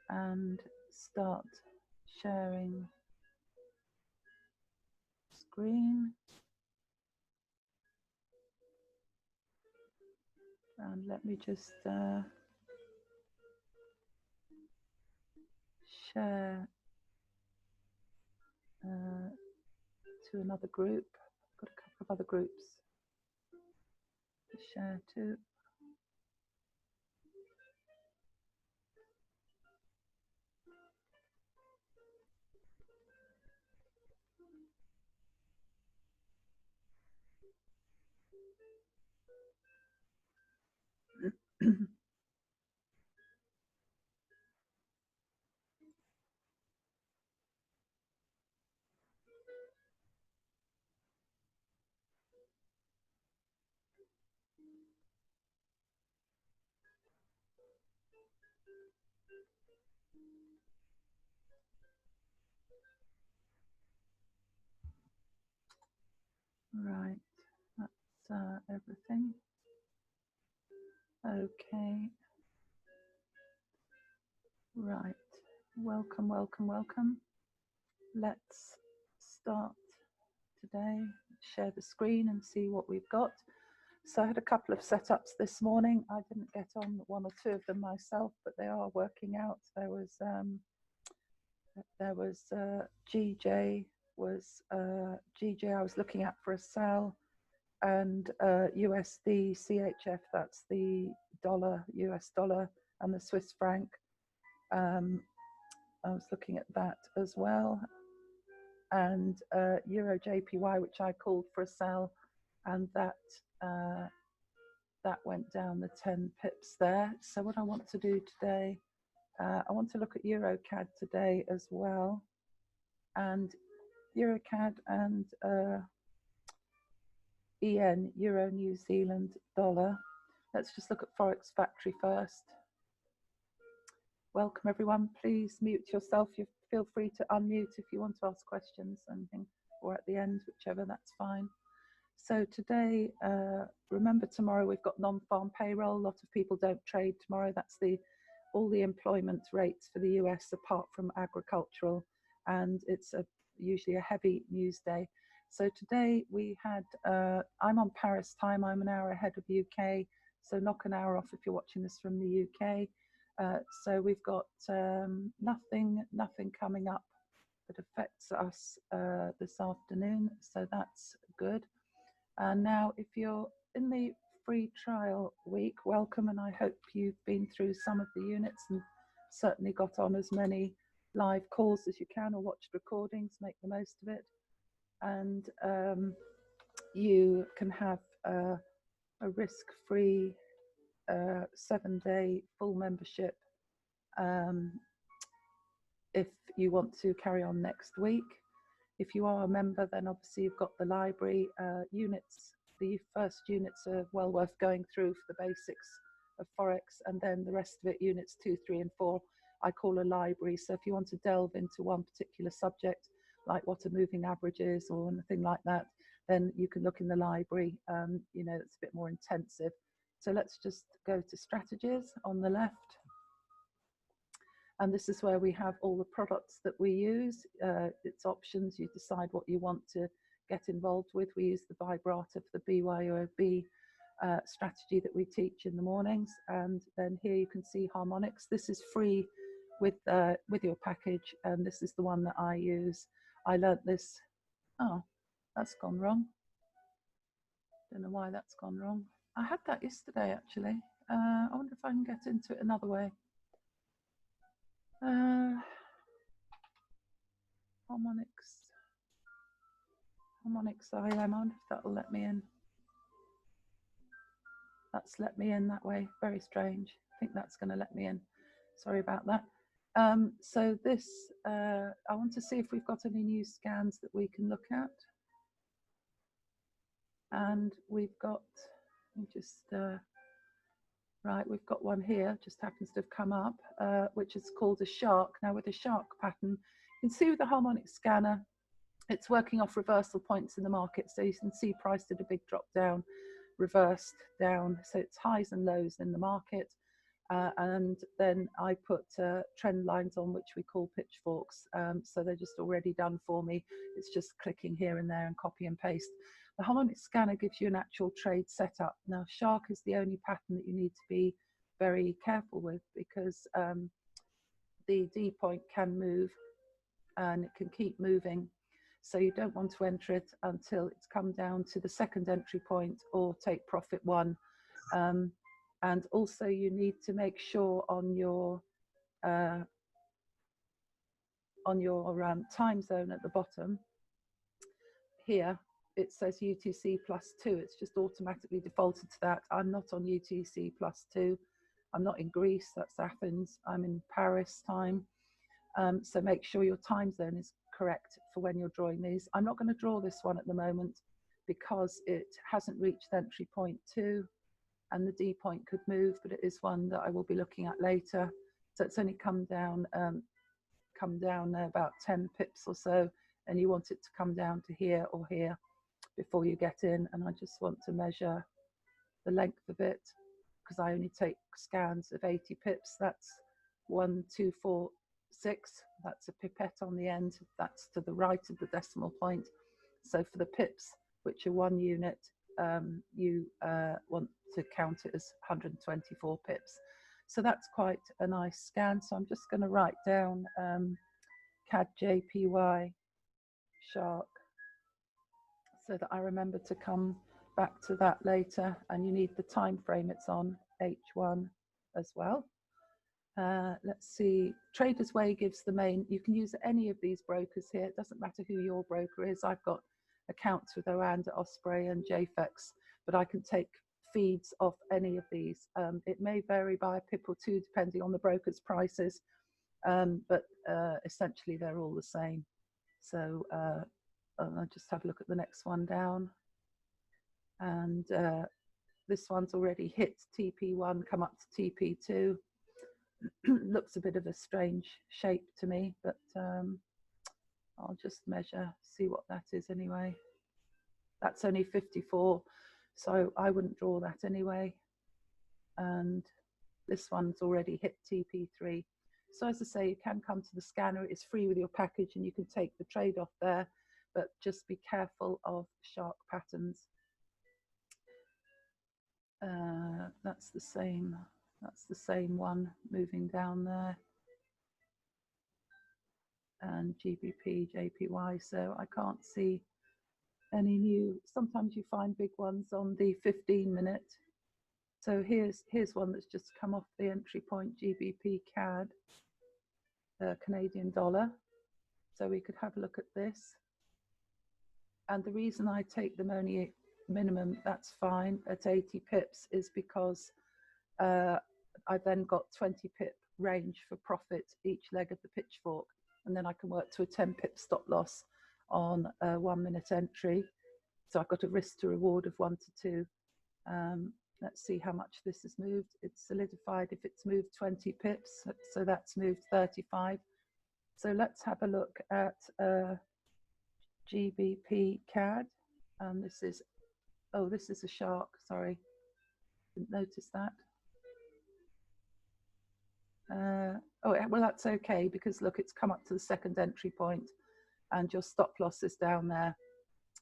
and start sharing screen. And let me just share to another group. I've got a couple of other groups to share to. Right, that's everything. Okay. Right. Welcome, welcome, welcome. Let's start today. Share the screen and see what we've got. So I had a couple of setups this morning. I didn't get on one or two of them myself, but they are working out. There was GJ I was looking at for a sell, and USD CHF, that's the dollar, US dollar, and the Swiss franc. I was looking at that as well, and Euro JPY, which I called for a sell, and that went down the 10 pips there. So what I want to do today, I want to look at EURCAD today as well, and EURCAD and EN, Euro New Zealand dollar. Let's just look at Forex Factory first. Welcome everyone. Please mute yourself. You feel free to unmute if you want to ask questions, anything, or at the end, whichever, that's fine. So today, remember tomorrow we've got non-farm payroll. A lot of people don't trade tomorrow. That's all the employment rates for the US apart from agricultural, and it's usually a heavy news day. So today we had, I'm on Paris time, I'm an hour ahead of UK, so knock an hour off if you're watching this from the UK. So we've got nothing coming up that affects us this afternoon, so that's good. And now if you're in the free trial week, welcome, and I hope you've been through some of the units and certainly got on as many live calls as you can, or watched recordings, make the most of it. And you can have a risk-free 7-day full membership if you want to carry on next week. If you are a member, then obviously you've got the library units. The first units are well worth going through for the basics of Forex, and then the rest of it, units 2, 3, and 4, I call a library. So if you want to delve into one particular subject, like what a moving average is or anything like that, then you can look in the library. You know, it's a bit more intensive. So let's just go to strategies on the left. And this is where we have all the products that we use. It's options. You decide what you want to get involved with. We use the Vibrata for the BYOB strategy that we teach in the mornings. And then here you can see Harmonics. This is free with your package, and this is the one that I use. I learnt this. Oh, that's gone wrong. Don't know why that's gone wrong. I had that yesterday actually. I wonder if I can get into it another way. Harmonics IM, I wonder if that'll let me in. That's let me in that way. Very strange. I think that's going to let me in. Sorry about that. So this, I want to see if we've got any new scans that we can look at. And we've got, right, we've got one here, just happens to have come up, which is called a shark. Now with a shark pattern, you can see with the harmonic scanner, it's working off reversal points in the market. So you can see price did a big drop down, reversed down. So it's highs and lows in the market. And then I put trend lines on, which we call pitchforks. So they're just already done for me. It's just clicking here and there and copy and paste. The Harmonic Scanner gives you an actual trade setup. Now, shark is the only pattern that you need to be very careful with, because the D point can move and it can keep moving. So you don't want to enter it until it's come down to the second entry point or take profit one. And also you need to make sure on your time zone at the bottom here, it says UTC +2. It's just automatically defaulted to that. I'm not on UTC +2. I'm not in Greece, that's Athens. I'm in Paris time. So make sure your time zone is correct for when you're drawing these. I'm not going to draw this one at the moment because it hasn't reached entry point 2 and the D point could move, but it is one that I will be looking at later. So it's only come down about 10 pips or so, and you want it to come down to here or here before you get in. And I just want to measure the length of it because I only take scans of 80 pips. That's 1, 2, 4, 6. That's a pipette on the end. That's to the right of the decimal point. So for the pips, which are 1 unit, you want to count it as 124 pips. So that's quite a nice scan. So I'm just going to write down CAD JPY shark so that I remember to come back to that later. And you need the time frame it's on, H1 as well. Let's see, Traders Way gives the main. You can use any of these brokers here. It doesn't matter who your broker is. I've got accounts with Oanda, Osprey and JFEX, but I can take feeds off any of these. It may vary by a pip or two depending on the broker's prices, but essentially they're all the same. So I'll just have a look at the next one down. And this one's already hit TP1, come up to TP2. Looks a bit of a strange shape to me, but I'll just measure, see what that is anyway. That's only 54, so I wouldn't draw that anyway. And this one's already hit TP3. So as I say, you can come to the scanner. It's free with your package and you can take the trade off there, but just be careful of shark patterns. That's the same one moving down there. And GBP, JPY, so I can't see any new. Sometimes you find big ones on the 15-minute. So here's one that's just come off the entry point, GBP CAD, Canadian dollar. So we could have a look at this. And the reason I take them only minimum, that's fine, at 80 pips is because I then got 20 pip range for profit each leg of the pitchfork. And then I can work to a 10 pip stop loss on a 1 minute entry. So I've got a risk to reward of 1 to 2. Let's see how much this has moved. It's solidified if it's moved 20 pips. So that's moved 35. So let's have a look at GBP CAD. And this is, oh, this is a shark, sorry. Didn't notice that. Oh, well, that's okay because look, it's come up to the second entry point and your stop loss is down there.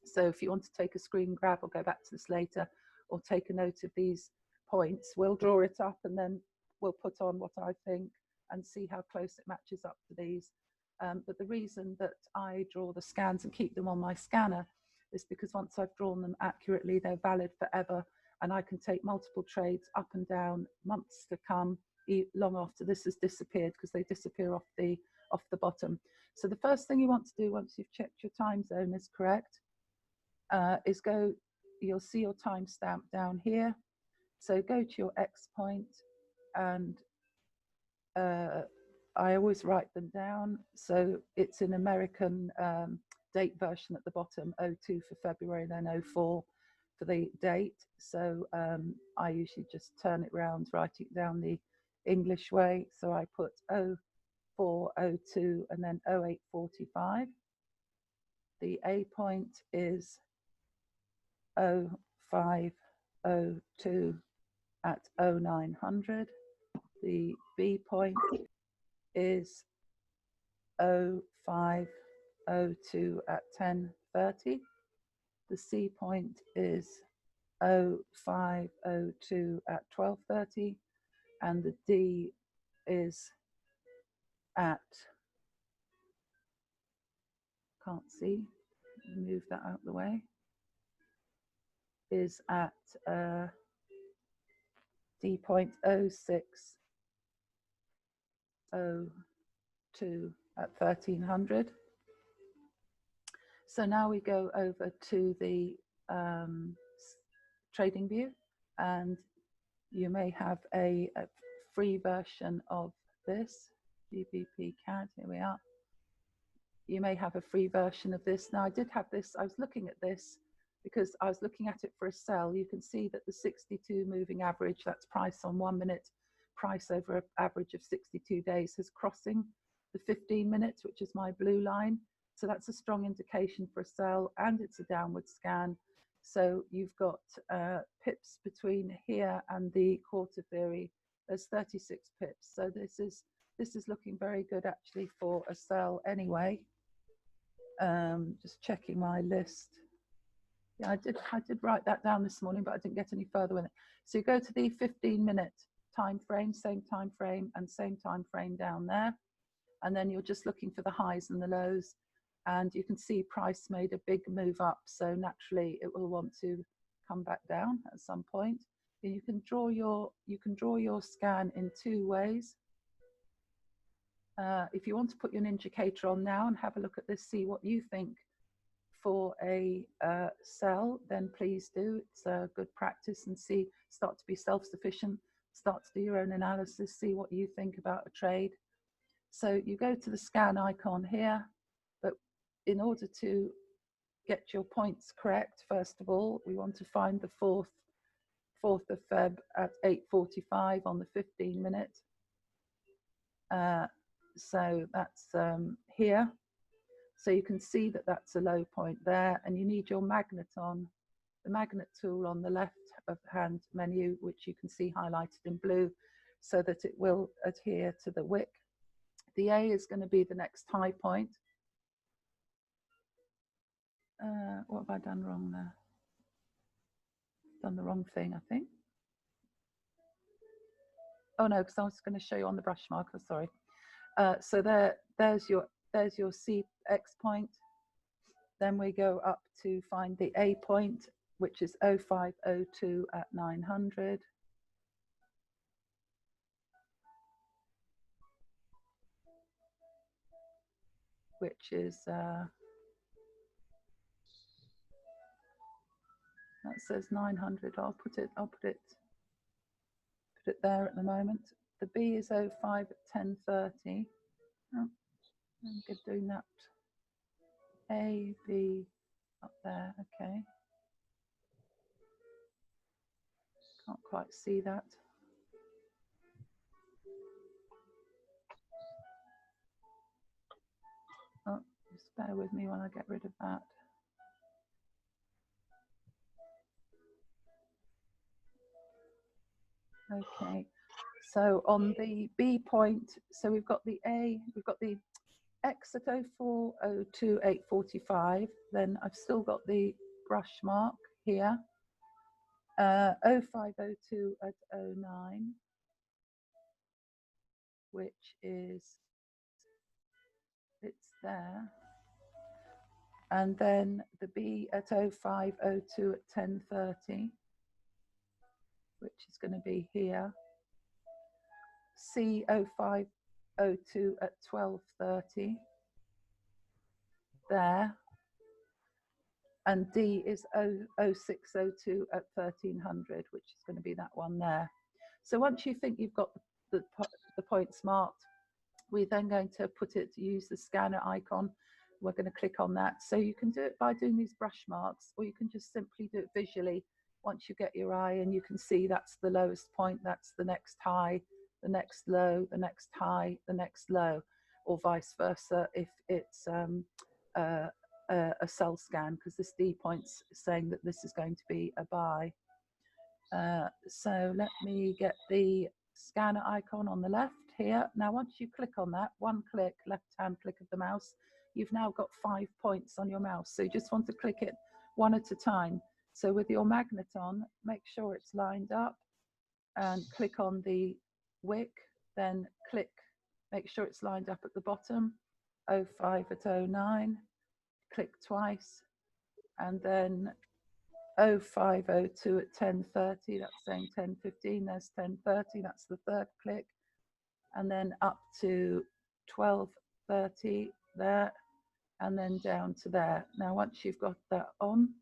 So if you want to take a screen grab, I'll go back to this later, or take a note of these points, we'll draw it up and then we'll put on what I think and see how close it matches up to these. But the reason that I draw the scans and keep them on my scanner is because once I've drawn them accurately, they're valid forever and I can take multiple trades up and down months to come, long after this has disappeared, because they disappear off the bottom. So the first thing you want to do once you've checked your time zone is correct is go, you'll see your timestamp down here. So go to your X point and I always write them down. So it's an American date version at the bottom, 02 for February, then 04 for the date. So I usually just turn it round, writing it down the English way. So I put 04, 02, and then 0845. The A point is 0502 at 0900. The B point is 0502 at 10:30. The C point is 0502 at 12:30, and the D is at, can't see, move that out of the way, is at D point 0602 at 1300. So now we go over to the trading view, and you may have a free version of this GBP CAD. Here we are. You may have a free version of this. Now I did have this, I was looking at this because I was looking at it for a sell. You can see that the 62 moving average, that's price on 1 minute, price over an average of 62 days, is crossing the 15 minutes, which is my blue line. So that's a strong indication for a sell, and it's a downward scan. So you've got pips between here and the quarter theory. There's 36 pips. So this is looking very good actually for a sell anyway. Just checking my list. Yeah, I did write that down this morning, but I didn't get any further with it. So you go to the 15-minute time frame, same time frame and same time frame down there, and then you're just looking for the highs and the lows, and you can see price made a big move up, so naturally it will want to come back down at some point. And you can draw your scan in two ways. If you want to put your indicator on now and have a look at this, see what you think for a sell, then please do. It's a good practice, and start to be self-sufficient, start to do your own analysis, see what you think about a trade. So you go to the scan icon here, but in order to get your points correct, first of all, we want to find the 4th of Feb at 8:45 on the 15-minute. So that's here. So you can see that that's a low point there, and you need your magnet on, the magnet tool on the left of hand menu, which you can see highlighted in blue, so that it will adhere to the wick. The A is going to be the next high point. What have I done wrong there? Done the wrong thing, I think. Oh no, because I was going to show you on the brush marker, sorry. So there's your CX point. Then we go up to find the A point, which is 0502 at 900. Which is that says 900. I'll put it there at the moment. The B is 05 at 1030. Oh, I'm good doing that. A, B, up there, okay. Can't quite see that. Oh, just bear with me when I get rid of that. Okay, so on the B point, so we've got the A, we've got the X at 0402 845, then I've still got the brush mark here, 0502 at 09, which is, it's there, and then the B at 0502 at 1030, which is going to be here, C 0502 at 1230, there, and D is 0602 at 1300, which is going to be that one there. So once you think you've got the points marked, we're then going to use the scanner icon. We're going to click on that. So you can do it by doing these brush marks, or you can just simply do it visually. Once you get your eye and you can see that's the lowest point, that's the next high, the next low, the next high, the next low, or vice versa if it's a sell scan, because this D point's saying that this is going to be a buy. So let me get the scanner icon on the left here. Now, once you click on that, one click, left-hand click of the mouse, you've now got 5 points on your mouse. So you just want to click it one at a time. So with your magnet on, make sure it's lined up and click on the wick, then click, make sure it's lined up at the bottom, 05 at 09, click twice, and then 0502 at 10:30, that's saying 10:15, there's 10:30, that's the third click, and then up to 12:30 there, and then down to there. Now, once you've got that on,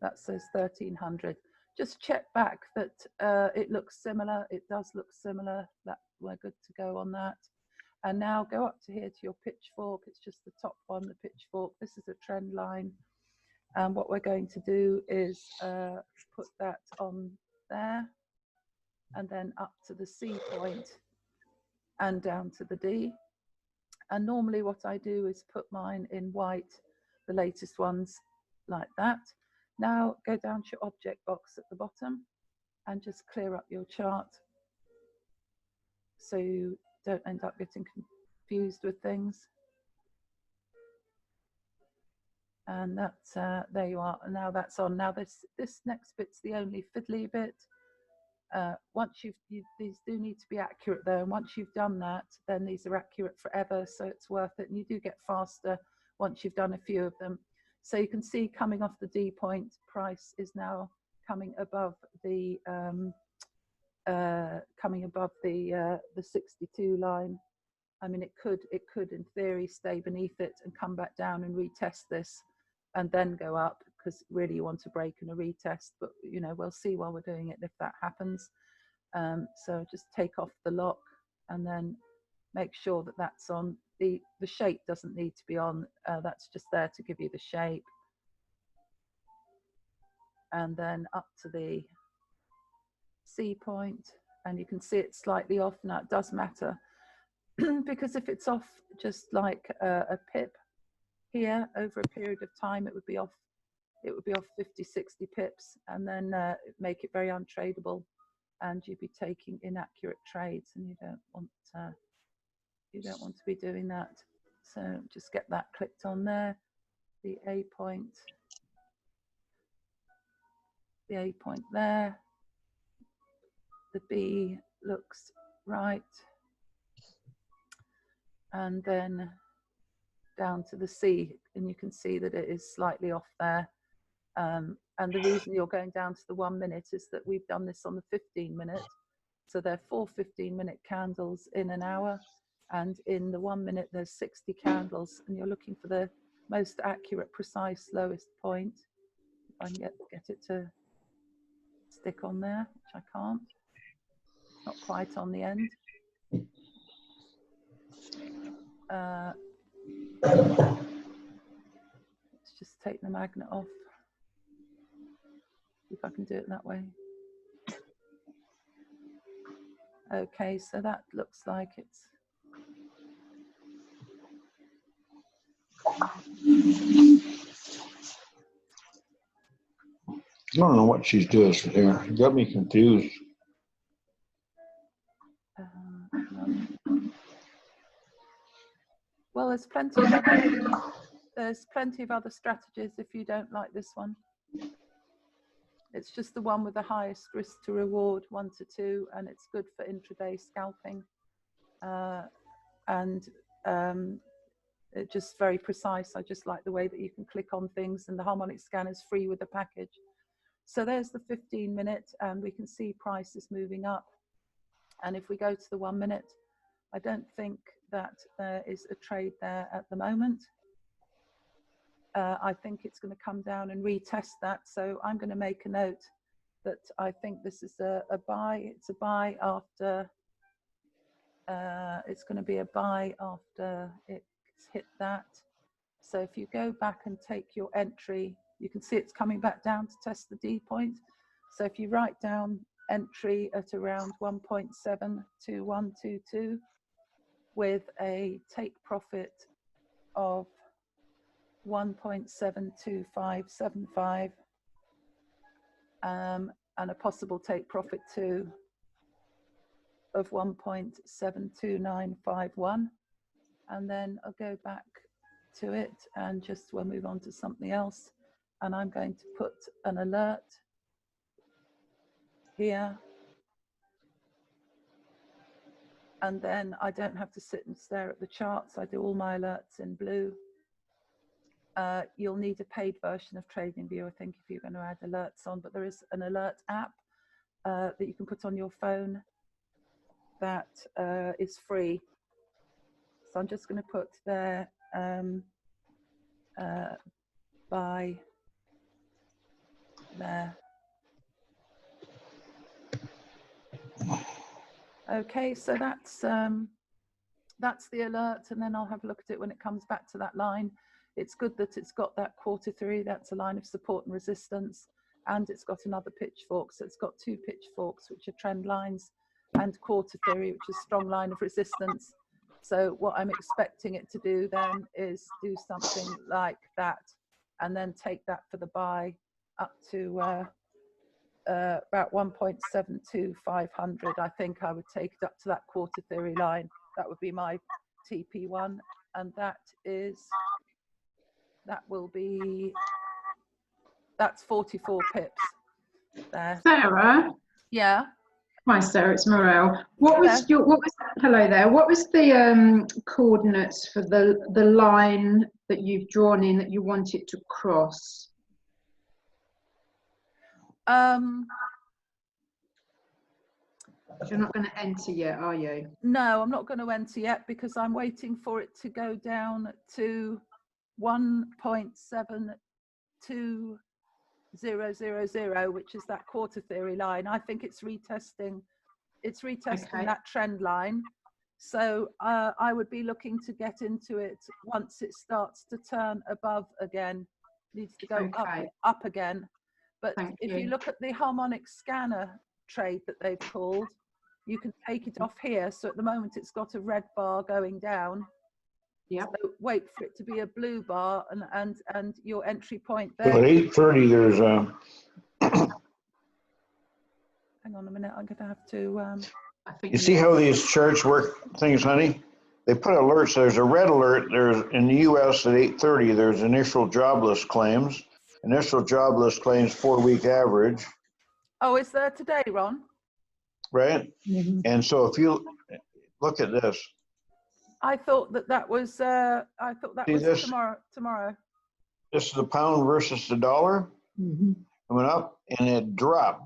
that says 1300. Just check back that it looks similar. It does look similar. That we're good to go on that. And now go up to here to your pitchfork. It's just the top one, the pitchfork. This is a trend line. And what we're going to do is put that on there, and then up to the C point and down to the D. And normally what I do is put mine in white, the latest ones like that. Now go down to your object box at the bottom and just clear up your chart so you don't end up getting confused with things. And that's there you are. And now that's on. Now this next bit's the only fiddly bit. Once these do need to be accurate though, and once you've done that, then these are accurate forever, so it's worth it, and you do get faster once you've done a few of them. So you can see coming off the D point, price is now coming above the 62 line. I mean, it could in theory stay beneath it and come back down and retest this and then go up, because really you want to break and a retest, but you know, we'll see while we're doing it if that happens. So just take off the lock and then make sure that that's on. The shape doesn't need to be on, that's just there to give you the shape. And then up to the C point, and you can see it's slightly off. Now it does matter because if it's off just like a pip here over a period of time, it would be off 50, 60 pips, and then make it very untradeable, and you'd be taking inaccurate trades, and you don't want to be doing that. So just get that clicked on there, the A point there, the B looks right, and then down to the C, and you can see that it is slightly off there. And the reason you're going down to the 1 minute is that we've done this on the 15 minute. So there are 4 15-minute candles in an hour, and in the 1 minute there's 60 candles, and you're looking for the most accurate, precise, lowest point. If I can get it to stick on there, which I can't. Not quite on the end. Let's just take the magnet off. If I can do it that way. Okay, so that looks like it's. I don't know what she's doing here. You got me confused. Well, there's plenty of other strategies if you don't like this one. It's just the one with the highest risk to reward, 1 to 2, and it's good for intraday scalping. It's just very precise. I just like the way that you can click on things, and the Harmonic Scanner is free with the package. So there's the 15 minute, and we can see price is moving up. And if we go to the 1 minute, I don't think that there is a trade there at the moment. I think it's going to come down and retest that. So I'm going to make a note that I think this is a buy. It's a buy after, it's going to be a buy after it's hit that. So if you go back and take your entry, you can see it's coming back down to test the D point. So if you write down entry at around 1.72122 with a take profit of 1.72575 and a possible take profit too of 1.72951. And then I'll go back to it and just we'll move on to something else. And I'm going to put an alert here. And then I don't have to sit and stare at the charts. I do all my alerts in blue. You'll need a paid version of TradingView, I think, if you're going to add alerts on, but there is an alert app that you can put on your phone that is free. So I'm just going to put there buy there. Okay, so that's the alert, and then I'll have a look at it when it comes back to that line. It's good that it's got that quarter three, that's a line of support and resistance, and it's got another pitchfork. So it's got two pitchforks, which are trend lines, and quarter theory, which is strong line of resistance. So what I'm expecting it to do then is do something like that, and then take that for the buy up to about 1.72500. I think I would take it up to that quarter theory line. That would be my TP1, and that's 44 pips there. Sarah? Yeah. Hi Sarah, it's Morel. Hello there. What was the coordinates for the line that you've drawn in that you want it to cross? You're not going to enter yet, are you? No, I'm not going to enter yet because I'm waiting for it to go down to 1.72000, which is that quarter theory line. I think it's retesting Okay. that trend line. So I would be looking to get into it once it starts to turn above again. Needs to go up again. But if you look at the harmonic scanner trade that they've called, you can take it off here. So at the moment it's got a red bar going down. Yeah. So wait for it to be a blue bar and your entry point So there. at 8:30, there's Hang on a minute, I'm going to have to. I think you see how these charts work things, honey? They put alerts. There's a red alert. There's in the U.S. at 8:30. There's initial jobless claims. Initial jobless claims 4-week average. Oh, is there today, Ron? Right. Mm-hmm. And so if you look at this, I thought that was this? tomorrow. This is the pound versus the dollar. Mm-hmm. It went up and it dropped.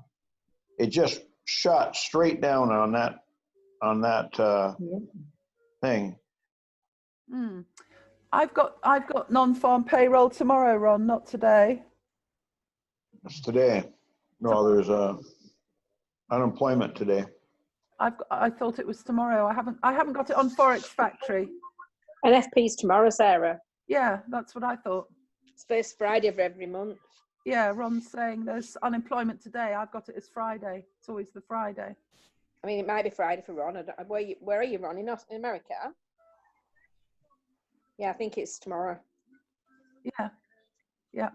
It just shot straight down on that thing. I've got non-farm payroll tomorrow, Ron, not today. It's today. No, there's unemployment today. I thought it was tomorrow. I haven't got it on Forex Factory. NFP's tomorrow, Sarah. Yeah, that's what I thought. It's first Friday of every month. Yeah, Ron's saying there's unemployment today. I've got it as Friday. It's always the Friday. I mean, it might be Friday for Ron. Where are you, Ron? In America? Yeah, I think it's tomorrow. Yeah.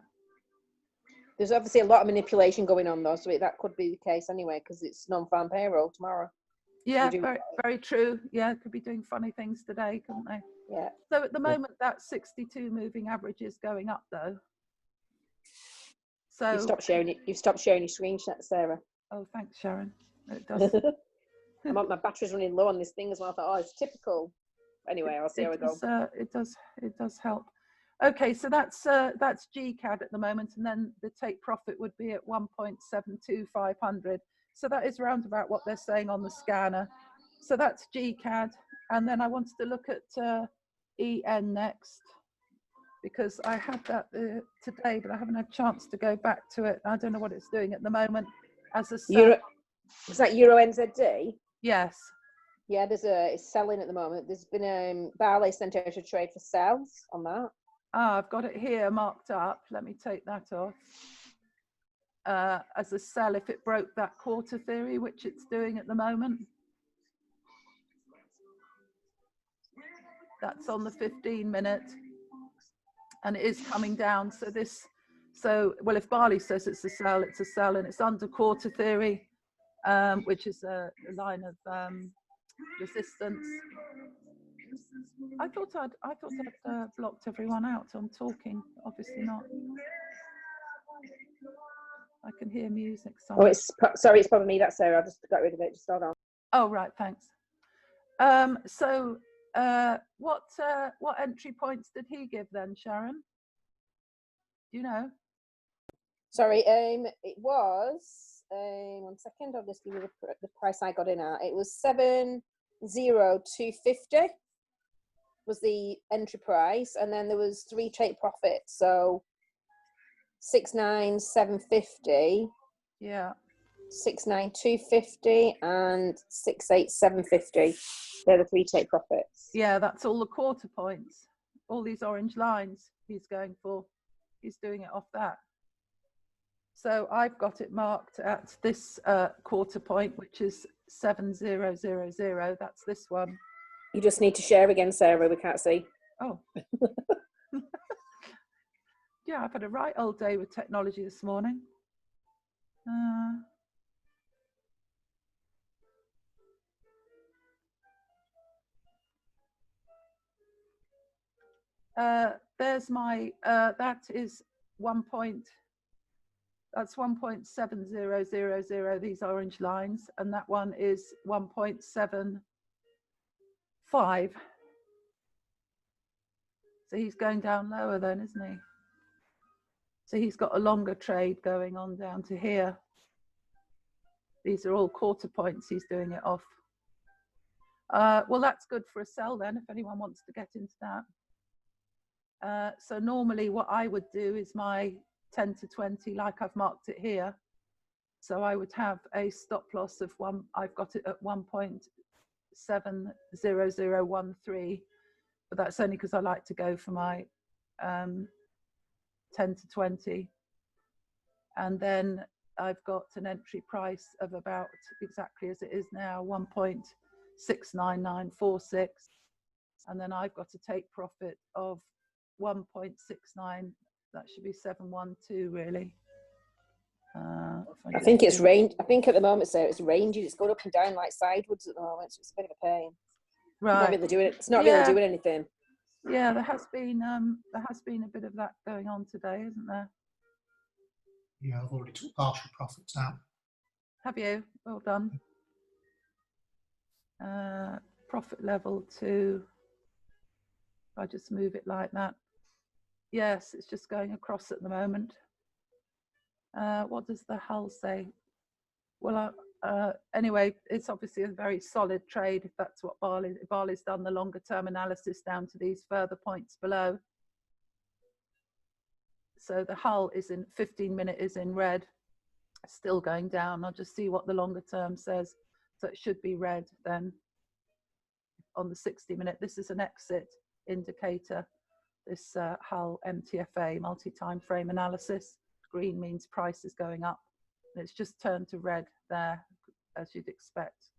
There's obviously a lot of manipulation going on, though, so that could be the case anyway, because it's non-farm payroll tomorrow. Yeah, very, very true. Yeah, could be doing funny things today, couldn't they? Yeah. So at the moment, that 62 moving average is going up, though. So You've stopped sharing it. You've stopped sharing your screenshot, Sarah. Oh, thanks, Sharon. It does. My battery's running low on this thing as well. I thought, oh, it's typical. Anyway, I'll see how it goes. It does help. Okay, so that's GCAD at the moment, and then the take profit would be at 1.72500. So that is round about what they're saying on the scanner. So that's GCAD, and then I wanted to look at EN next, because I had that today, but I haven't had a chance to go back to it. I don't know what it's doing at the moment. As a Euro, is that Euro NZD? Yes. Yeah, it's selling at the moment. There's been Barley sent out a trade for sales on that. Ah, I've got it here marked up. Let me take that off. As a sell if it broke that quarter theory, which it's doing at the moment. That's on the 15-minute, and it is coming down. So well, if Barley says it's a sell, and it's under quarter theory, which is a line of resistance. I thought I'd blocked everyone out on talking. Obviously not. I can hear music somewhere. Oh, sorry, it's probably me. That's Sarah. I just got rid of it. Just hold on. Oh, right, thanks. What entry points did he give then, Sharon? Do you know? Sorry, it was 1 second. I'll just give you the price I got in at. It was 70250 was the entry price, and then there was 3 take profits. So 69750. Yeah. 69250 and 68750. They're the 3 take profits. Yeah, that's all the quarter points. All these orange lines he's going for. He's doing it off that. So I've got it marked at this quarter point, which is 7000. That's this one. You just need to share again, Sarah. We can't see. Oh. Yeah, I've had a right old day with technology this morning. There's my, that is that's 1.7000, these orange lines, and that one is 1.75. So he's going down lower then, isn't he? So he's got a longer trade going on down to here. These are all quarter points he's doing it off. Well, that's good for a sell then, if anyone wants to get into that. So normally what I would do is my 10 to 20, like I've marked it here. So I would have a stop loss of I've got it at 1.70013, but that's only because I like to go for my 10 to 20. And then I've got an entry price of about exactly as it is now, 1.69946. And then I've got to take profit of 1.69. That should be 712 really. I think it's range. I think at the moment, Sarah, it's ranging. It's going up and down like sideways at the moment. So it's a bit of a pain. Right. It's not really doing it. It's not really doing anything. Yeah, there has been a bit of that going on today, isn't there? Yeah, I've already took partial profits out. Have you? Well done. Profit level 2. If I just move it like that. Yes, it's just going across at the moment. What does the hull say? Well, anyway, it's obviously a very solid trade if that's what Barley's done the longer term analysis down to these further points below. So the hull is in 15-minute is in red, still going down. I'll just see what the longer term says. So it should be red then on the 60-minute. This is an exit indicator. This hull MTFA, multi-time frame analysis. Green means price is going up. And it's just turned to red there, as you'd expect.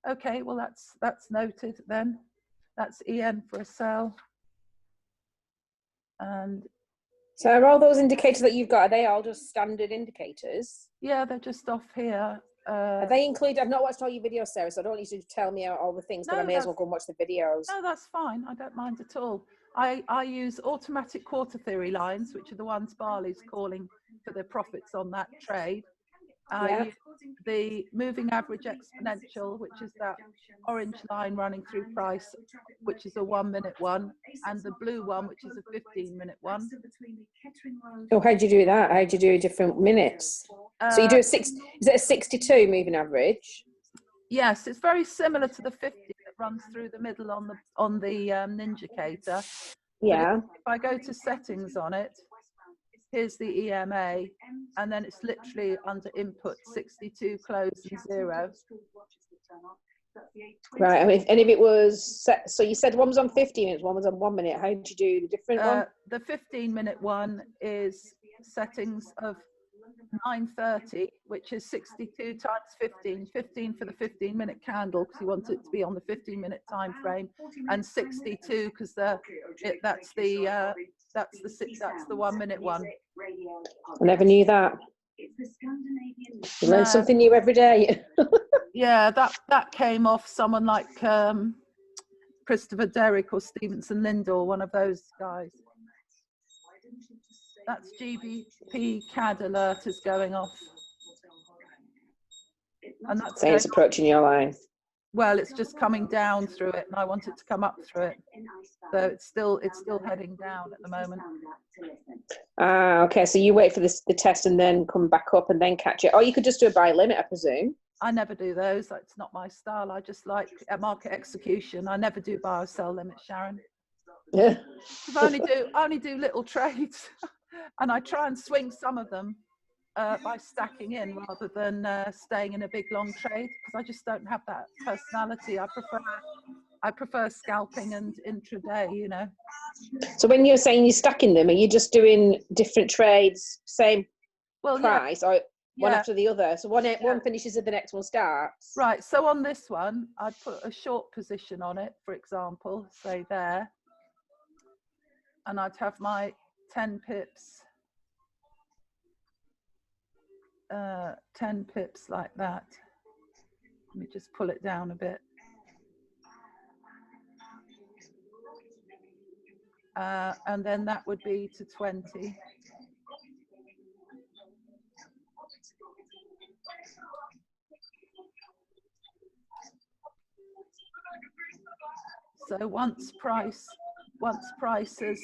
Okay, well that's noted then. That's EN for a sell. And so are all those indicators that you've got, are they all just standard indicators? yeah, they're just off here. Are they included? I've not watched all your videos, Sarah, so I don't need you to tell me all the things, but I may as well go and watch the videos. No, that's fine. I don't mind at all. I use automatic quarter theory lines, which are the ones Barley's calling for the profits on that trade. I use the moving average exponential, which is that orange line running through price, which is a 1-minute one, and the blue one, which is a 15-minute one. Oh, how do you do that? How do you do different minutes? So you do a 6, is it a 62 moving average? Yes, it's very similar to the 50 that runs through the middle on the Ninjacator. Yeah. If I go to settings on it, here's the EMA, and then it's literally under input 62 close and 0. Right. I mean, and if it was set, so you said one was on 15 minutes, one was on 1 minute. How did you do the different one? The 15-minute one is settings of 930, which is 62 times 15, 15 for the 15-minute candle because you want it to be on the 15-minute time frame, and 62 because that's the 1-minute one. I never knew that. You learn something new every day. Yeah, that came off someone like Christopher Derrick or Stevenson Lindor, one of those guys. That's GBP CAD alert is going off. And that's saying it's approaching your line. Well, it's just coming down through it, and I want it to come up through it. So it's still heading down at the moment. Okay, so you wait for the test and then come back up and then catch it. Or you could just do a buy limit, I presume. I never do those. It's not my style. I just like market execution. I never do buy or sell limits, Sharon. Yeah. I only do little trades, and I try and swing some of them by stacking in rather than staying in a big long trade, because I just don't have that personality. I prefer scalping and intraday, you know. So when you're saying you're stacking them, are you just doing different trades, same price, or one after the other? So one finishes and the next one starts. Right. So on this one, I'd put a short position on it, for example, say there, and I'd have my 10 pips. 10 pips like that. Let me just pull it down a bit. And then that would be to 20. So once price has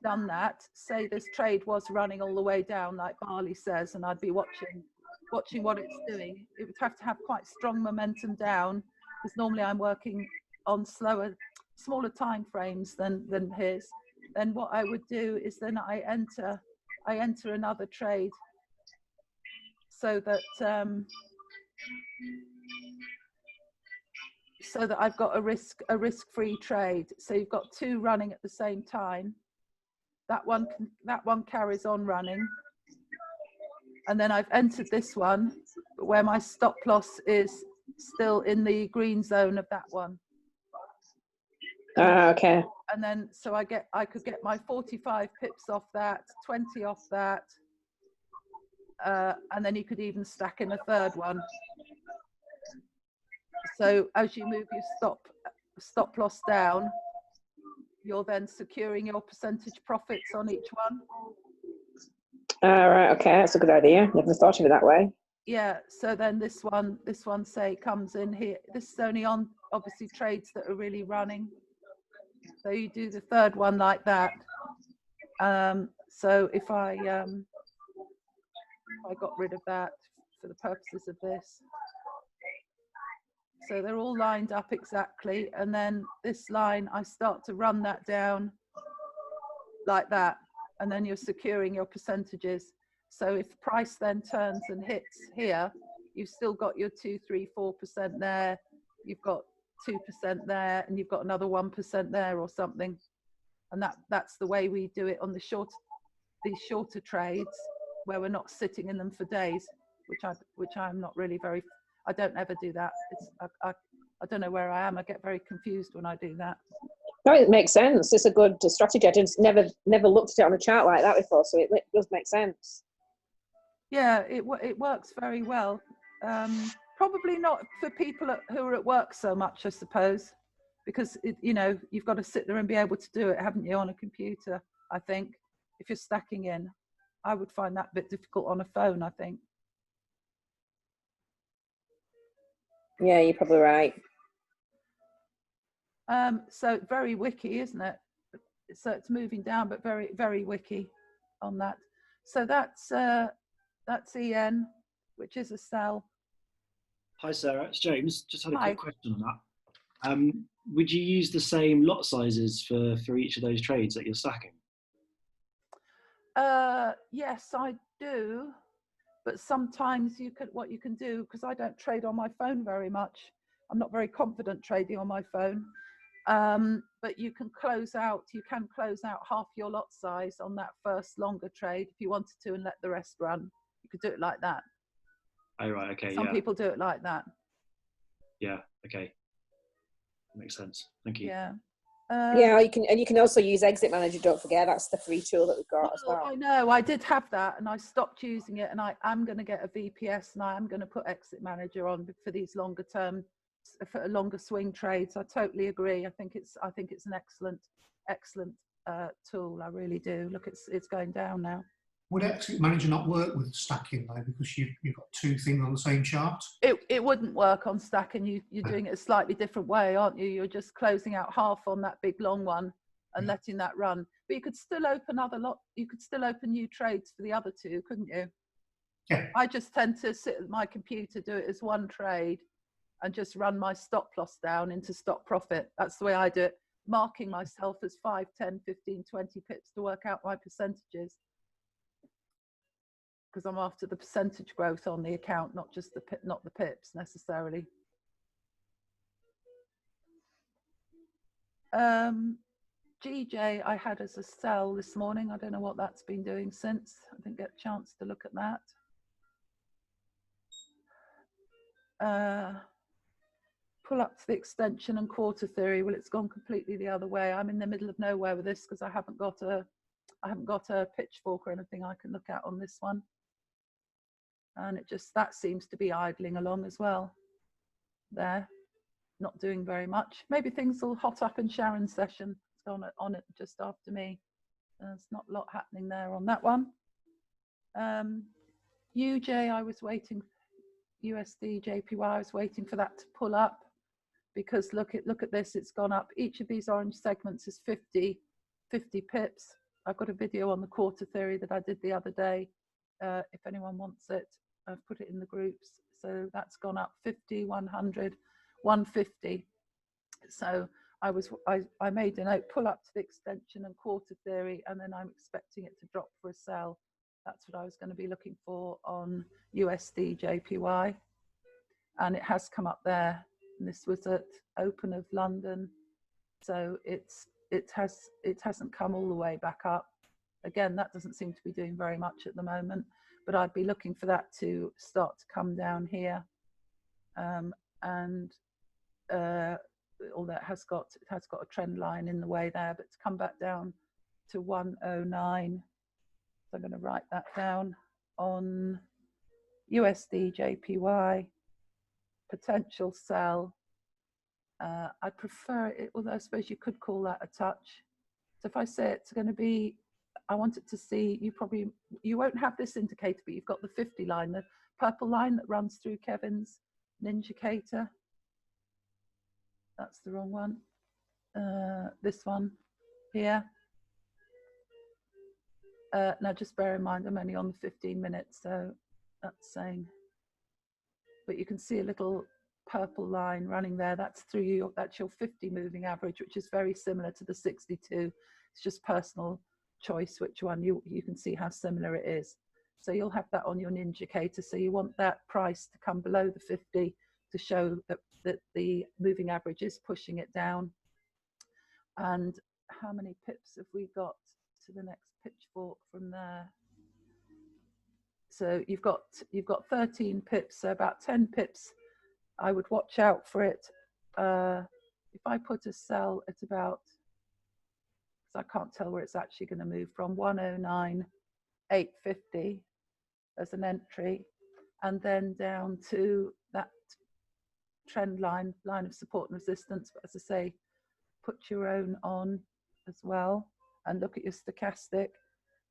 done that, say this trade was running all the way down like Barley says, and I'd be watching what it's doing, it would have to have quite strong momentum down, because normally I'm working on smaller time frames than his. Then what I would do is then I enter another trade, so that I've got a risk-free trade. So you've got two running at the same time. That one carries on running, and then I've entered this one, but where my stop loss is still in the green zone of that one. Okay. And then so I could get my 45 pips off that, 20 off that, and then you could even stack in a third one. So as you move your stop loss down, you're then securing your percentage profits on each one. All right. Okay, that's a good idea. Never thought of it that way. Yeah. So then this one say comes in here. This is only on obviously trades that are really running. So you do the third one like that. So if I got rid of that for the purposes of this. So they're all lined up exactly, and then this line, I start to run that down like that, and then you're securing your percentages. So if price then turns and hits here, you've still got your 2, 3, 4% there, you've got 2% there, and you've got another 1% there or something. And that's the way we do it on these shorter trades, where we're not sitting in them for days, which I'm not really very. I don't ever do that. I don't know where I am. I get very confused when I do that. No, it makes sense. It's a good strategy. I just never looked at it on a chart like that before, so it does make sense. Yeah, it works very well. Probably not for people who are at work so much, I suppose, because you've got to sit there and be able to do it, haven't you, on a computer? I think if you're stacking in, I would find that a bit difficult on a phone, I think. Yeah, you're probably right. So very wicky, isn't it? So it's moving down, but very, very wicky on that. So that's EN, which is a sell. Hi Sarah, it's James. Just had a quick question on that. Would you use the same lot sizes for each of those trades that you're stacking? Yes, I do. But sometimes what you can do, because I don't trade on my phone very much. I'm not very confident trading on my phone. But you can close out half your lot size on that first longer trade if you wanted to, and let the rest run. You could do it like that. Oh, right, okay. Some people do it like that. Yeah, okay. Makes sense. Thank you. Yeah. Yeah, you can also use Exit Manager. Don't forget, that's the free tool that we've got as well. I know, I did have that, and I stopped using it, and I am going to get a VPS, and I am going to put Exit Manager on for these longer term, for longer swing trades. I totally agree. I think it's an excellent tool. I really do. Look, it's going down now. Would Exit Manager not work with stacking though, because you've got two things on the same chart? It wouldn't work on stacking. You're doing it a slightly different way, aren't you? You're just closing out half on that big long one and letting that run. But you could still open you could still open new trades for the other two, couldn't you? Yeah. I just tend to sit at my computer, do it as one trade, and just run my stop loss down into stop profit. That's the way I do it, marking myself as 5, 10, 15, 20 pips to work out my percentages. Because I'm after the percentage growth on the account, not just not the pips necessarily. GJ I had as a sell this morning. I don't know what that's been doing since. I didn't get a chance to look at that. Pull up to the extension and quarter theory. Well, it's gone completely the other way. I'm in the middle of nowhere with this because I haven't got a pitchfork or anything I can look at on this one. And that seems to be idling along as well. There, not doing very much. Maybe things will hot up in Sharon's session. It's gone on it just after me. There's not a lot happening there on that one. UJ, I was waiting. USD, JPY, I was waiting for that to pull up because look at this. It's gone up. Each of these orange segments is 50 pips. I've got a video on the quarter theory that I did the other day. If anyone wants it, I've put it in the groups. So that's gone up 50, 100, 150. So I made a note, pull up to the extension and quarter theory, and then I'm expecting it to drop for a sell. That's what I was going to be looking for on USD JPY. And it has come up there. And this was at open of London. So it hasn't come all the way back up. Again, that doesn't seem to be doing very much at the moment, but I'd be looking for that to start to come down here. Although it has got a trend line in the way there, but to come back down to 109. So I'm going to write that down on USD JPY, potential sell. I prefer it, although I suppose you could call that a touch. So if I say it's going to be, I want it to see, you won't have this indicator, but you've got the 50 line, the purple line that runs through Kevin's indicator. That's the wrong one. This one here. Now just bear in mind, I'm only on the 15 minutes, so that's saying, but you can see a little purple line running there. That's that's your 50 moving average, which is very similar to the 62. It's just personal choice which one. You can see how similar it is. So you'll have that on your indicator. So you want that price to come below the 50 to show that the moving average is pushing it down. And how many pips have we got to the next pitchfork from there? So you've got 13 pips, so about 10 pips. I would watch out for it. If I put a sell at about, because I can't tell where it's actually going to move from, 109.850 as an entry, and then down to that trend line of support and resistance. But as I say, put your own on as well and look at your stochastic.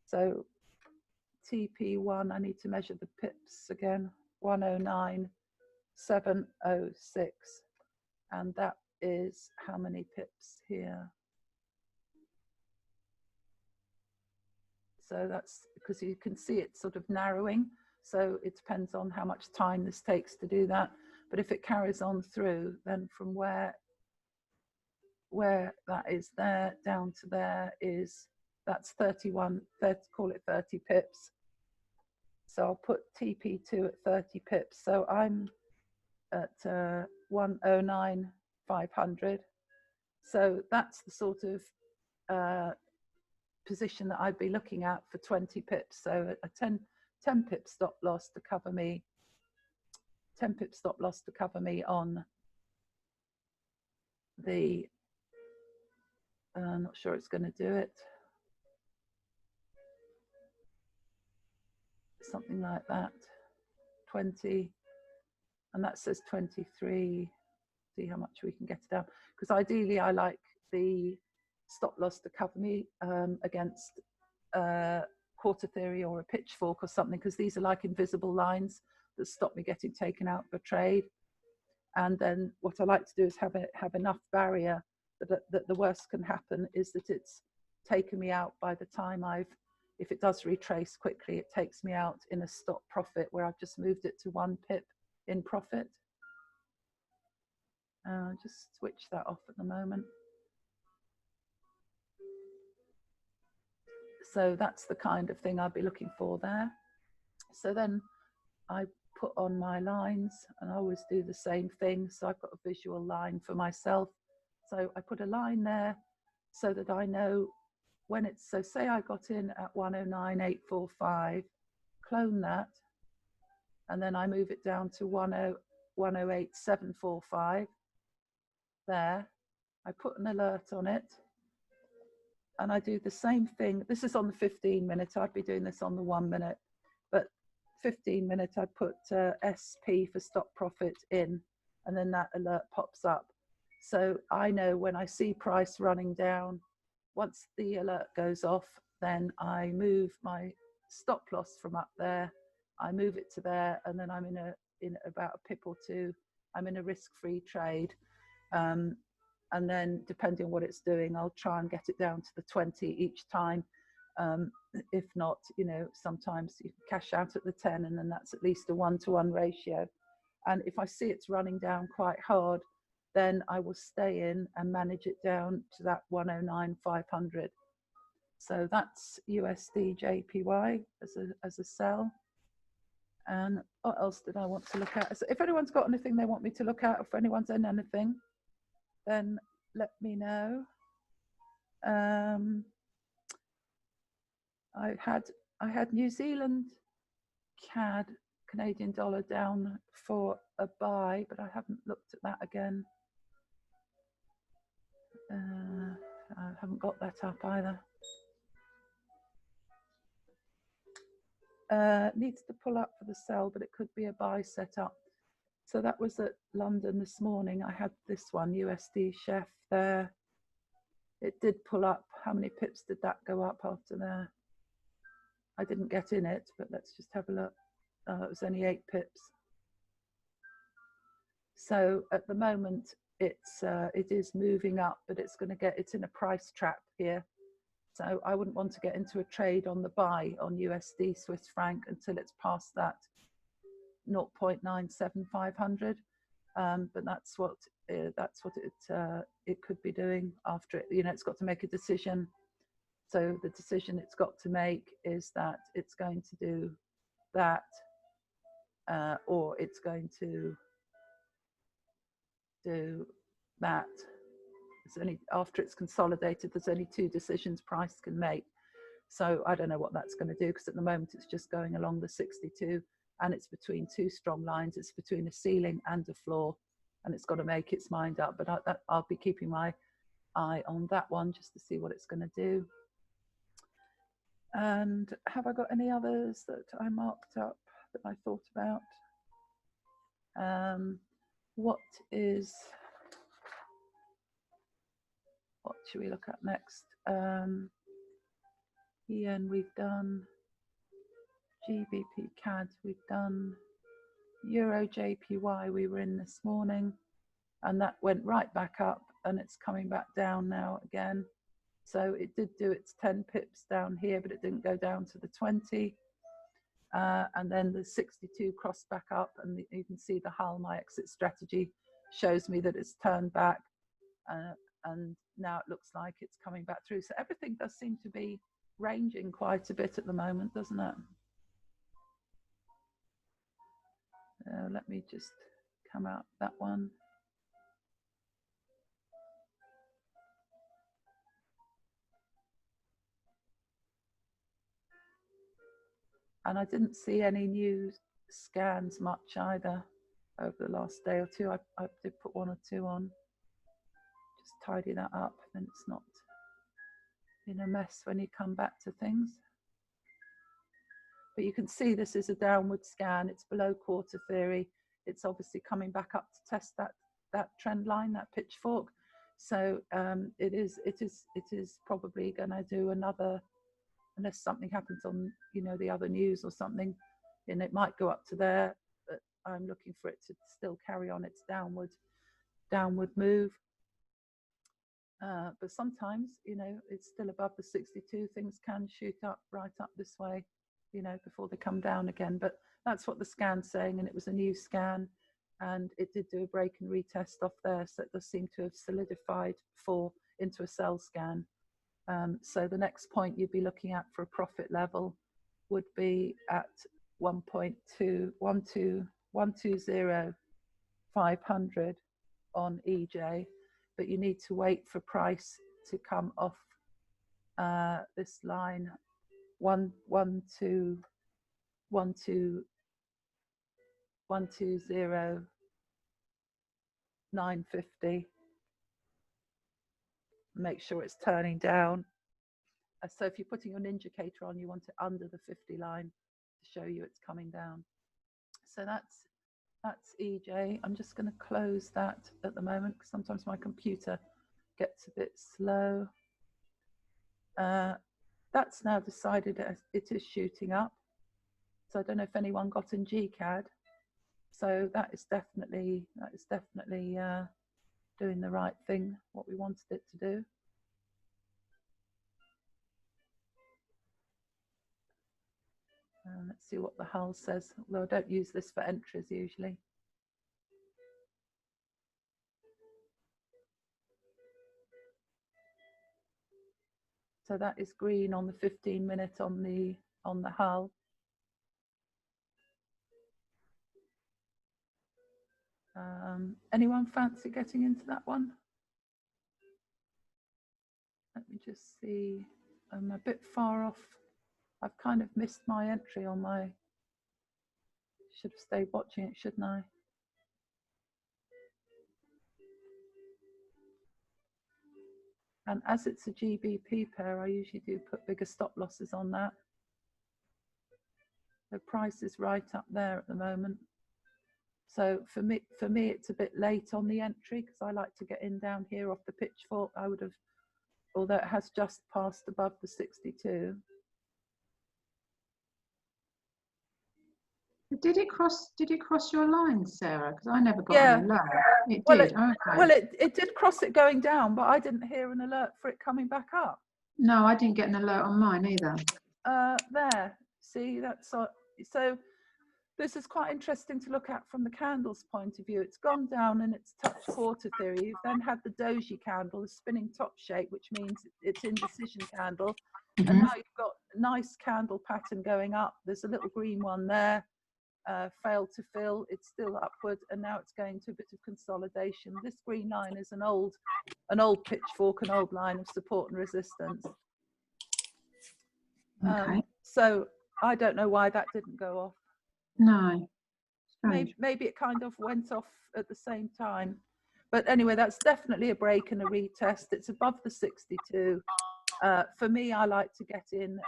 So TP1, I need to measure the pips again, 109.706, and that is how many pips here? So that's because you can see it's sort of narrowing, so it depends on how much time this takes to do that. But if it carries on through, then from where that is there down to there that's 31, call it 30 pips. So I'll put TP2 at 30 pips. So I'm at 109.500. So that's the sort of position that I'd be looking at for 20 pips. So a 10 pip stop loss to cover me, 10 pip stop loss to cover me on the Not sure it's going to do it. Something like that. 20, and that says 23. See how much we can get it down, because ideally I like the stop loss to cover me against quarter theory or a pitchfork or something, because these are like invisible lines that stop me getting taken out of a trade. And then what I like to do is have enough barrier that the worst can happen is that it's taken me out by the time if it does retrace quickly, it takes me out in a stop profit where I've just moved it to 1 pip in profit. Just switch that off at the moment. So that's the kind of thing I'd be looking for there. So then I put on my lines, and I always do the same thing. So I've got a visual line for myself. So I put a line there so that I know when it's, so say I got in at 109.845, clone that, and then I move it down to 108.745. There, I put an alert on it, and I do the same thing. This is on the 15-minute. I'd be doing this on the 1 minute, but 15-minute, I put SP for stop profit in, and then that alert pops up. So I know when I see price running down, once the alert goes off, then I move my stop loss from up there, I move it to there, and then I'm in about a pip or two, I'm in a risk-free trade. And then depending on what it's doing, I'll try and get it down to the 20 each time. If not, you know, sometimes you can cash out at the 10, and then that's at least a 1-to-1 ratio. And if I see it's running down quite hard, then I will stay in and manage it down to that 109.500. So that's USD JPY as a sell. And what else did I want to look at? So if anyone's got anything they want me to look at, or if anyone's in anything, then let me know. I had New Zealand CAD, Canadian dollar, down for a buy, but I haven't looked at that again. I haven't got that up either. Needs to pull up for the sell, but it could be a buy setup. So that was at London this morning. I had this one, USD Chef there. It did pull up. How many pips did that go up after there? I didn't get in it, but let's just have a look. It was only 8 pips. So at the moment, it is moving up, but it's in a price trap here. So I wouldn't want to get into a trade on the buy on USD Swiss franc until it's past that 0.97500. But that's what it could be doing after it. You know, it's got to make a decision. So the decision it's got to make is that it's going to do that, or it's going to do that. It's only after it's consolidated, there's only 2 decisions price can make. So I don't know what that's going to do, because at the moment it's just going along the 62, and it's between 2 strong lines. It's between a ceiling and a floor, and it's got to make its mind up. But I'll be keeping my eye on that one just to see what it's going to do. And have I got any others that I marked up that I thought about? What should we look at next? EN we've done, GBP CAD we've done, Euro JPY we were in this morning, and that went right back up, and it's coming back down now again. So it did do its 10 pips down here, but it didn't go down to the 20. And then the 62 crossed back up, and you can see the Hull, my exit strategy, shows me that it's turned back, and now it looks like it's coming back through. So everything does seem to be ranging quite a bit at the moment, doesn't it? Let me just come out that one. And I didn't see any new scans much either over the last day or two. I did put 1 or 2 on. Just tidy that up, then it's not in a mess when you come back to things. But you can see this is a downward scan. It's below quarter theory. It's obviously coming back up to test that trend line, that pitchfork. So it is probably going to do another, unless something happens on, you know, the other news or something, and it might go up to there. But I'm looking for it to still carry on its downward move. But sometimes, you know, it's still above the 62. Things can shoot up right up this way, you know, before they come down again. But that's what the scan's saying, and it was a new scan, and it did do a break and retest off there, so it does seem to have solidified into a sell scan. So the next point you'd be looking at for a profit level would be at 1.220,500 on EJ, but you need to wait for price to come off this line 120,950. Make sure it's turning down. So if you're putting your indicator on, you want it under the 50 line to show you it's coming down. So that's EJ. I'm just going to close that at the moment because sometimes my computer gets a bit slow. That's now decided it is shooting up. So I don't know if anyone got in GCAD. So that is definitely doing the right thing, what we wanted it to do. Let's see what the hull says, although I don't use this for entries usually. So that is green on the 15-minute on the hull. Anyone fancy getting into that one? Let me just see. I'm a bit far off. I've kind of missed my entry on my. Should have stayed watching it, shouldn't I? And as it's a GBP pair, I usually do put bigger stop losses on that. The price is right up there at the moment. So for me, it's a bit late on the entry because I like to get in down here off the pitchfork. I would have, although it has just passed above the 62. Did it cross your line, Sarah? Because I never got an alert. It did. Well, it did cross it going down, but I didn't hear an alert for it coming back up. No, I didn't get an alert on mine either. There, see, that's so. This is quite interesting to look at from the candle's point of view. It's gone down and it's touched quarter theory. You've then had the doji candle, the spinning top shape, which means it's indecision candle. Mm-hmm. And now you've got a nice candle pattern going up. There's a little green one there, failed to fill. It's still upward, and now it's going to a bit of consolidation. This green line is an old pitchfork, an old line of support and resistance. Okay. So I don't know why that didn't go off. No. Maybe it kind of went off at the same time. But anyway, that's definitely a break and a retest. It's above the 62. For me, I like to get in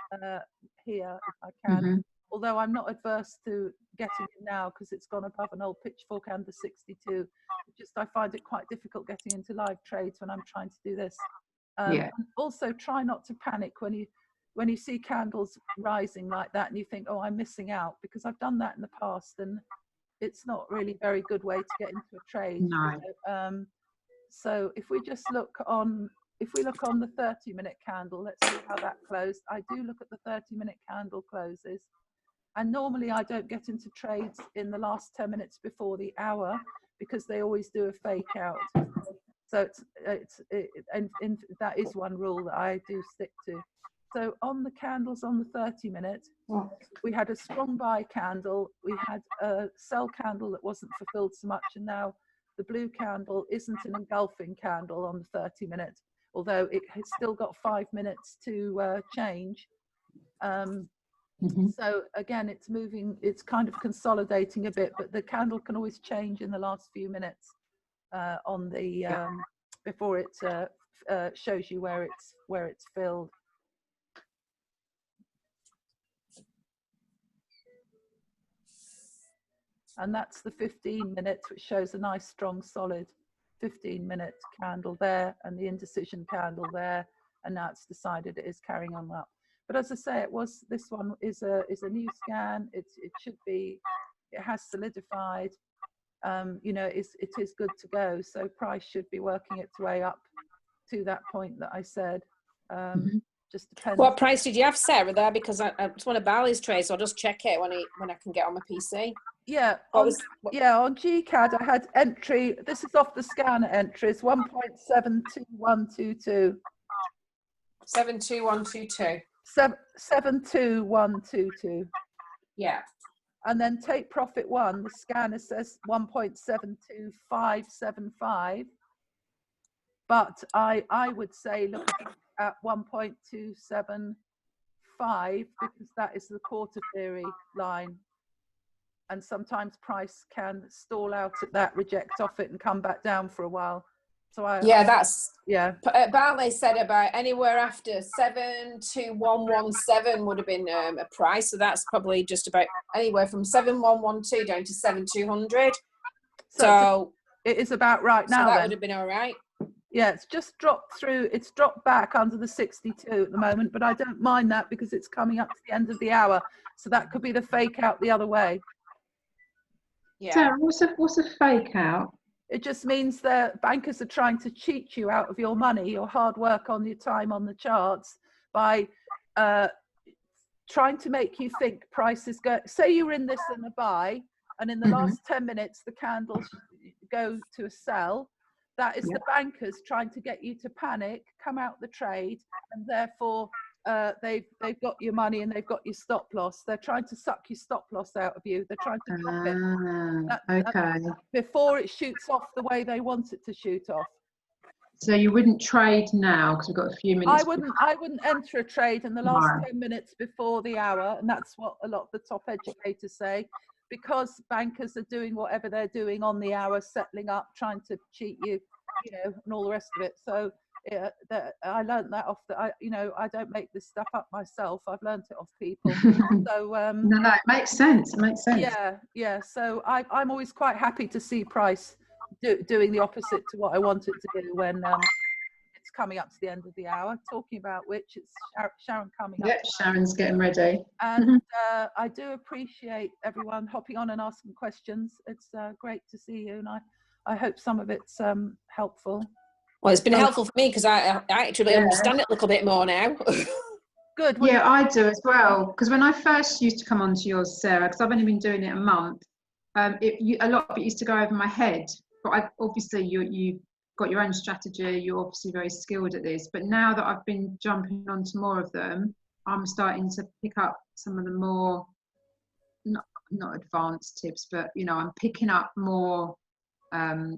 here if I can. Mm-hmm. Although I'm not adverse to getting in now because it's gone above an old pitchfork and the 62. Just I find it quite difficult getting into live trades when I'm trying to do this. Also, try not to panic when you see candles rising like that and you think, oh, I'm missing out, because I've done that in the past and it's not really a very good way to get into a trade. No. So if we just look on the 30-minute candle, let's see how that closed. I do look at the 30-minute candle closes, and normally I don't get into trades in the last 10 minutes before the hour because they always do a fake out. So that is one rule that I do stick to. So on the candles on the 30-minute, we had a strong buy candle, we had a sell candle that wasn't fulfilled so much, and now the blue candle isn't an engulfing candle on the 30-minute, although it has still got 5 minutes to change. So again, it's moving, it's kind of consolidating a bit, but the candle can always change in the last few minutes on the before it shows you where it's filled. and that's the 15 minutes, which shows a nice strong solid 15-minute candle there, and the indecision candle there, and now it's decided it is carrying on up. But as I say, this one is a new scan. It should be, it has solidified. You know, it is good to go. So price should be working its way up to that point that I said. Just depends. What price did you have, Sarah, there? Because it's one of Barley's trades, so I'll just check it when I can get on my PC. Yeah, on GCAD I had entry. This is off the scanner entries. 1.72122. 72122. 72122. Yeah. And then take profit one. The scanner says 1.72575. But I would say look at 1.275 because that is the quarter theory line. And sometimes price can stall out at that, reject off it, and come back down for a while. So Barley said about anywhere after 72117 would have been a price. So that's probably just about anywhere from 7112 down to 7200. So it is about right now. So that would have been all right. Yeah, it's just dropped through. It's dropped back under the 62 at the moment, but I don't mind that because it's coming up to the end of the hour. So that could be the fake out the other way. Yeah. So what's a fake out? It just means that bankers are trying to cheat you out of your money, your hard work on your time on the charts, by trying to make you think prices go. Say you're in this in a buy, and in the last 10 minutes the candles go to a sell. That is the bankers trying to get you to panic, come out the trade, and therefore they've got your money and they've got your stop loss. They're trying to suck your stop loss out of you. They're trying to drop it before it shoots off the way they want it to shoot off. So you wouldn't trade now because we've got a few minutes. I wouldn't enter a trade in the last 10 minutes before the hour, and that's what a lot of the top educators say, because bankers are doing whatever they're doing on the hour, settling up, trying to cheat you, you know, and all the rest of it. So I learned that off I don't make this stuff up myself. I've learned it off people. So no, it makes sense. It makes sense. Yeah. So I'm always quite happy to see price doing the opposite to what I want it to do when it's coming up to the end of the hour. Talking about which, it's Sharon coming up. Yep, Sharon's getting ready. And I do appreciate everyone hopping on and asking questions. It's great to see you, and I hope some of it's helpful. Well, it's been helpful for me because I actually understand it a little bit more now. Good. Yeah, I do as well. Because when I first used to come onto yours, Sarah, because I've only been doing it a month, a lot of it used to go over my head. But obviously you've got your own strategy. You're obviously very skilled at this. But now that I've been jumping onto more of them, I'm starting to pick up some of the more, not advanced tips, but, you know, I'm picking up more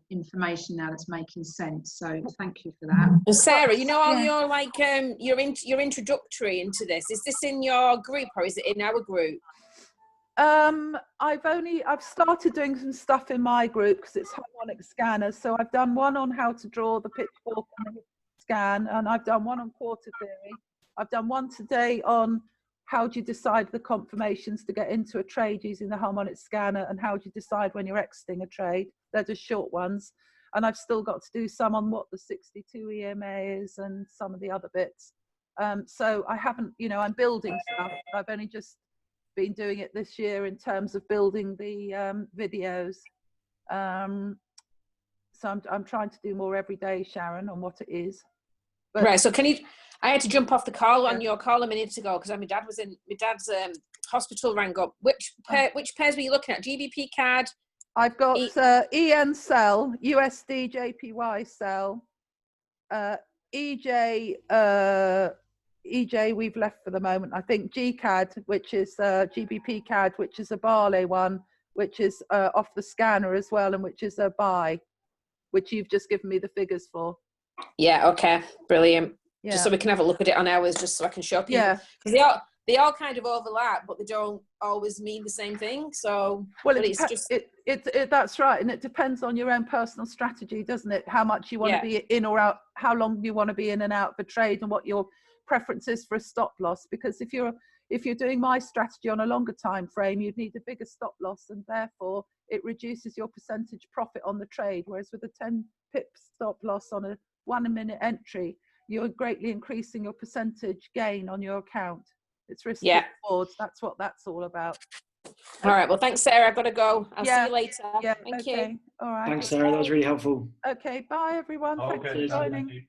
information now that's making sense. So thank you for that. And Sarah, you know, all your like your introductory into this, is this in your group or is it in our group? I've started doing some stuff in my group because it's Harmonic Scanner. So I've done one on how to draw the pitchfork and the scan, and I've done one on quarter theory. I've done one today on how do you decide the confirmations to get into a trade using the Harmonic Scanner, and how do you decide when you're exiting a trade. They're just short ones. And I've still got to do some on what the 62 EMA is and some of the other bits. So I haven't, you know, I'm building stuff. I've only just been doing it this year in terms of building the videos. So I'm trying to do more every day, Sharon, on what it is. But, right, so I had to jump off the call on your call a minute ago because my dad's hospital rang up. Which pairs were you looking at? GBP CAD? I've got EN sell, USD JPY sell, EJ we've left for the moment. I think GCAD, which is GBP CAD, which is a Barley one, which is off the scanner as well, and which is a buy, which you've just given me the figures for. Yeah, okay, brilliant. Yeah. Just so we can have a look at it on ours, just so I can show people. Yeah. Because they all kind of overlap, but they don't always mean the same thing. So, well, that's right, and it depends on your own personal strategy, doesn't it? How much you want to be in or out, how long you want to be in and out of a trade, and what your preference is for a stop loss. Because if you're if you're doing my strategy on a longer time frame, you'd need a bigger stop loss, and therefore it reduces your percentage profit on the trade. Whereas with a 10 pip stop loss on a 1 minute entry, you're greatly increasing your percentage gain on your account. It's risk reward. That's what that's all about. All right. Well, thanks, Sarah. I've got to go. I'll see you later. Yeah. Thank okay. you. All right. Thanks, Sarah. That was really helpful. Okay. Bye, everyone. Thanks for joining.